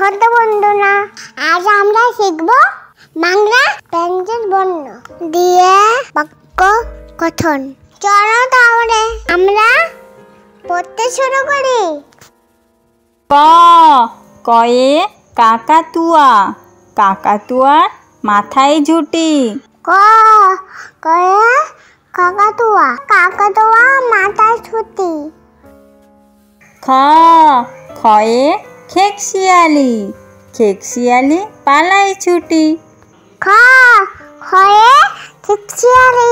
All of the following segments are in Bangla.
ছোট বন্ধুরা, আজ আমরা শিখব বাংলা ব্যঞ্জন বর্ণ দিয়ে বাক্য গঠন। চলো তাহলে আমরা পড়তে শুরু করি। ক, কয়ে কাকাতুয়া, কাকাতুয়ার মাথায় ঝুঁটি। ক, কয়ে কাকাতুয়া, কাকাতুয়া মাথায় ছুটি। খ, খয়ে খেকশিয়ালি, খেকশিয়ালি পালায় ছুটি। খ, খয়ে খিকশিয়ালি,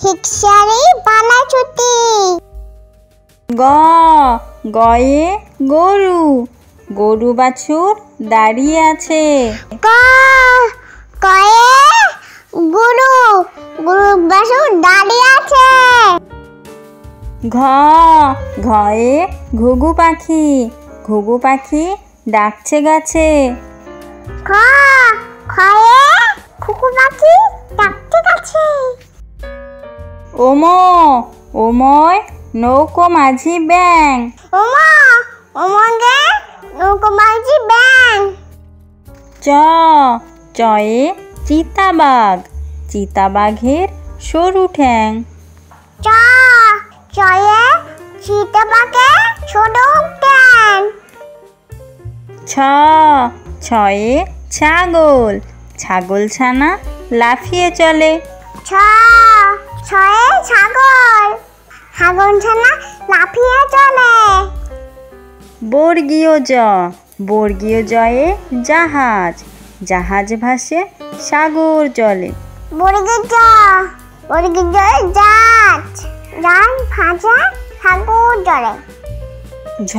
খিকশিয়ালি পালায় ছুটি। গ, গয়ে গরু, গরু বাছুর দাঁড়িয়ে আছে। ক, কয়ে গরু, গরু বাছুর দাঁড়িয়ে আছে। ঘ, ঘয়ে ঘুঘু পাখি, ঘুঘু পাখি ডাকছে গাছে। খ, খয়ে ঘুঘু পাখি ডাকছে গাছে। ওম, ওময় নৌকো মাঝি ব্যাং, ওমা, ওমগে নৌকো মাঝি ব্যাং। চ, চয়ে চিতাবাঘ, চিতাবাঘের সরু ঠ্যাং। চ, চয়ে চিতাবাঘে ছোট ঠ্যাং। ছ, ছয়ে ছাগল, ছাগল ছানা লাফিয়ে চলে। ছ, ছয়ে ছাগল, ছাগল ছানা লাফিয়ে চলে। বর্গীয় জ, বর্গীয় জয়ে জাহাজ, জাহাজ ভাসে সাগর জলে। বর্গীয় জ, বর্গীয় জয়ে জাহাজ, জাহাজ ভাসে সাগর জলে। ঝ,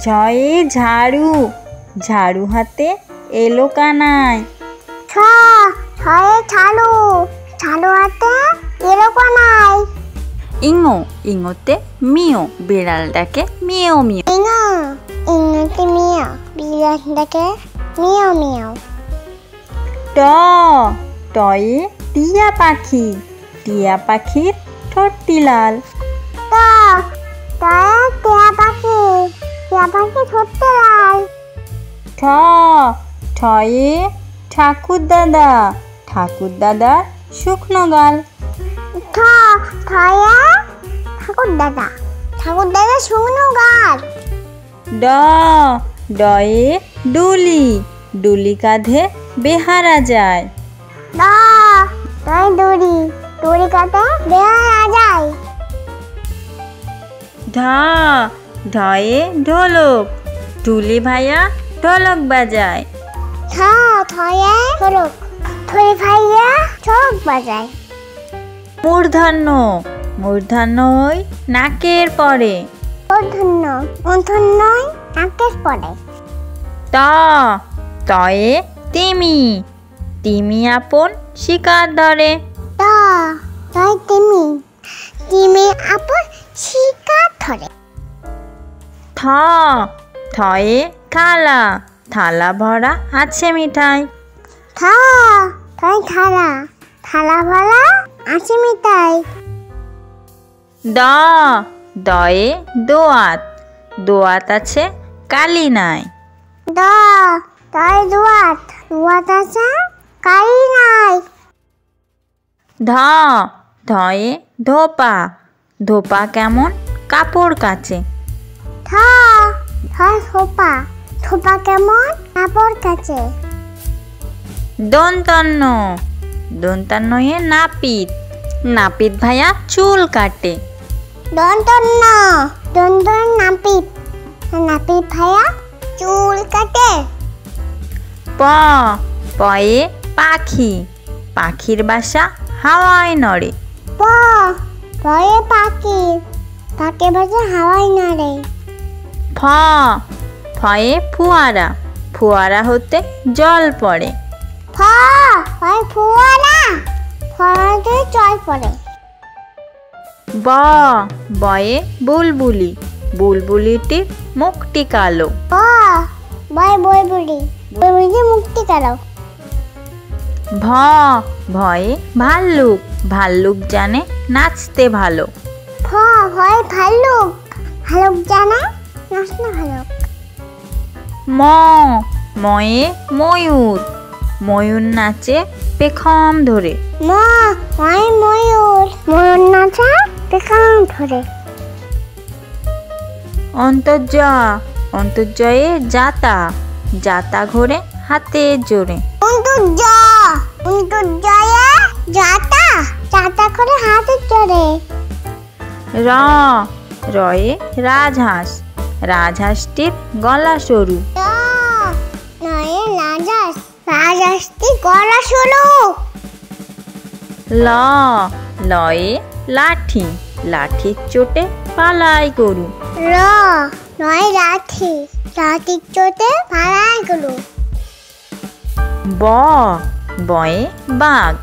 ঝয়ে ঝাড়ু, ঝাড়ু হাতে এলো কানাই। ছ, ছয়ে ছালু, ছালু হাতে এলো কানাই। ইঙো, ইঙোতে মিও, বিড়াল ডাকে মিও মিও। ইঙো, ইঙোতে মিয়াও, বিড়াল ডাকে মিয়াও মিয়াও। ট, টয়ে টিয়া পাখি, টিয়া পাখির ঠোঁটটি লাল। ট, টয়ে টিয়া পাখি, টিয়া পাখি ঠোঁটটি লাল। ঠ, ঠয়ে ঠাকুর দাদা, ঠাকুর দাদার শুকনো গাল। ঠ, ঠয়ে ঠাকুর দাদা, ঠাকুর দাদা শুকনো গাল। ড, ডয়ে ডুলি, ডুলি কাঁধে বেহারা যায়। ড, ডয়ে দড়ি, দড়ি কাটে বেহারা যায়। ঢ, ঢয়ে ঢোলক, ঢুলি ভাইয়া ঢোলক বাজায়। ঠ, ঠয়ে ঢোলক, ঢোল ভাইয়া ঢোলক বাজায়। মূর্ধন্য, মূর্ধন্য ওই নাকের পরে। মূর্ধন্য, মূর্ধন্যই নাকের পরে। ত, তয়ে তিমি, তিমি আপন শিকার ধরে। ত, তয় তিমি, তিমি আপন শিকার ধরে। থ, থয়ে থালা, থালা ভরা আছে মিঠাই। থ, থয় থালা, থালা ভরা আছে মিঠাই। দ, দয়ে দোয়াত, দোয়াত আছে কালি নাই। দ, তয় দুয়াত, দুয়াত আছে কালি নাই। ধ, ধয়ে ধোপা, ধোপা কেমন কাপড় কাচে। থ, থয় থোপা, থোপা কেমন কাপড় কাচে। দন্তন্য, দন্তান্নয়ে নাপিত, নাপিত ভাইয়া চুল কাটে। দন্তন্য, দন্তন্য নাপিত, নাপিত ভাইয়া চুল কাটে। প, পয়ে পাখি, পাখির বাসা হাওয়ায় নড়ে। প, পয়ে পাখি, পাখি বাসা হাওয়ায় নাড়ে। ফ, ফয়ে ফুয়ারা, ফুয়ারা হতে জল পড়ে। ফ, ফয় ফুয়ারা, ফোয়ারাতে জল পড়ে। ব, বয়ে বুলবুলি, বুলবুলিটির মুখটি কালো। ব, বয় বুলবুলি, বুলবুলি মুক্তি কালো। ভ, ভয়ে ভাল্লুক, ভাল্লুক জানে নাচতে ভালো। ফ, ভয় ভাল্লুক, ভাল্লুক জানে নাচতে ভালো। ম ময়ে ময়ূর, ময়ূর নাচে পেখম ধরে। ময় ময়ূর, ময়ূর নাচে পেখম ধরে। অন্তর্জা অন্তর্জয়ে যাতা, যাতা ঘোরে হাতে জোরে। অন্তর্জয়ে যাতা, যাতা করে হাতে চড়ে। র রয়ে রাজহাঁস, রাজহাঁসটির গলা সরু। নয়ে রাজহাঁস, রাজহাঁসটির গলা সরু। ল লয়ে লাঠি, লাঠির চোটে পালাই গরু। নয় লাঠি, লাঠির চোটে পালাই গরু। ব বয়ে বাঘ,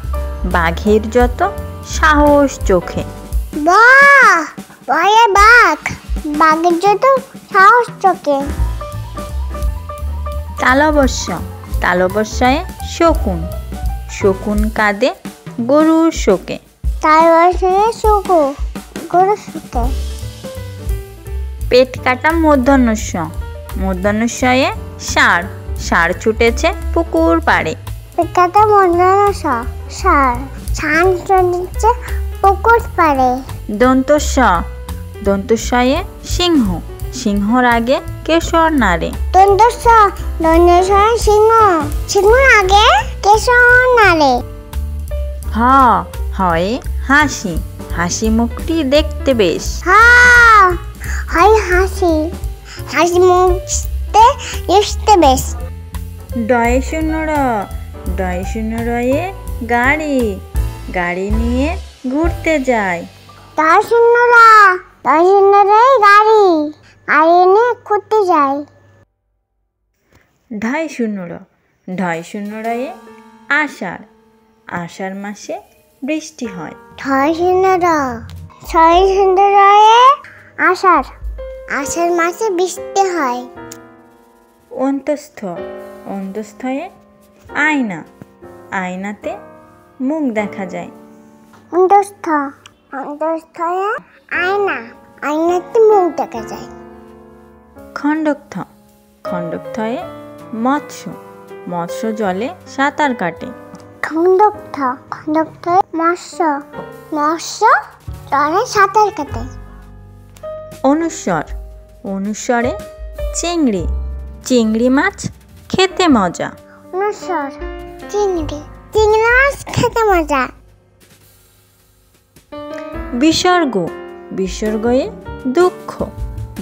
বাঘের যত সাহস চোখে। বয়ে বাঘ, বাঘের যত সাহস চোখে। তালবস্য তালবস্যায় শকুন, শকুন কাঁদে গরুর শোকে। তালবস্যায় শকুন, গরুর শোকে। পেট কাটা মূর্ধন্যস্য, মূর্ধন্যস্যয়ে ষাঁড়, ষাঁড় ছুটেছে পুকুর পাড়ে। পেট কাটা মূর্ধন্যস্য, ষাঁড়, ষাঁড় ছুটেছে পুকুর পাড়ে। দন্তস্য দন্তস্যয়ে সিংহ, সিংহর আগে কেশর নাড়ে। দন্তস্বয়ে সিংহ, সিংহর আগে কেশর নাড়ে। হ হয়ে হাসি, হাসি মুখটি দেখতে বেশ। হয় হাসি, হাসি মুখতে দেখতে বেশ। ডয়ে শূন্য র, ডয়ে শূন্য রয়ে গাড়ি, গাড়ি নিয়ে ঘুরতে যায়। দশ শূন্য রে গাড়ি, গাড়ি নিয়ে ঘুরতে যায়। ঢাই শূন্য র, ঢাই শূন্য রয়ে আষাঢ়, আষাঢ় মাসে বৃষ্টি হয়। ছয় শূন্য রয়ে আষাঢ়, আষাঢ় মাসে বৃষ্টি হয়। অন্তস্থ অন্তস্থয়ে আয়না, আয়নাতে মুখ দেখা যায়। অন্তস্থয়ে আয়না, আয়নাতে মুখ দেখা যায়। খণ্ডকথ খণ্ডকথয়ে মৎস্য, মৎস্য জলে সাঁতার কাটে। খণ্ডকথয়ে মৎস্য, মৎস্য জলে সাঁতার কাটে। অনুস্বর অনুস্বরে চিংড়ি, চিংড়ি মাছ খেতে মজা। অনুস্বর চিংড়ি, চিংড়ি মাছ খেতে মজা। বিসর্গ বিসর্গয়ে দুঃখ,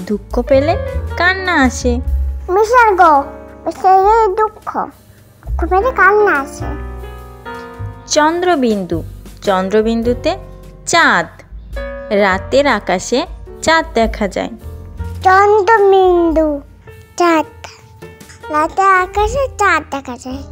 দুঃখ পেলে কান্না আসে। বিসর্গ বিসর্গে দুঃখ, দুঃখ পেলে কান্না আসে। চন্দ্রবিন্দু চন্দ্রবিন্দুতে চাঁদ, রাতের আকাশে চাঁদ দেখা যায়। চন্দ্রবিন্দু চাঁদ, রাতের আকাশে চাঁদ দেখা যায়।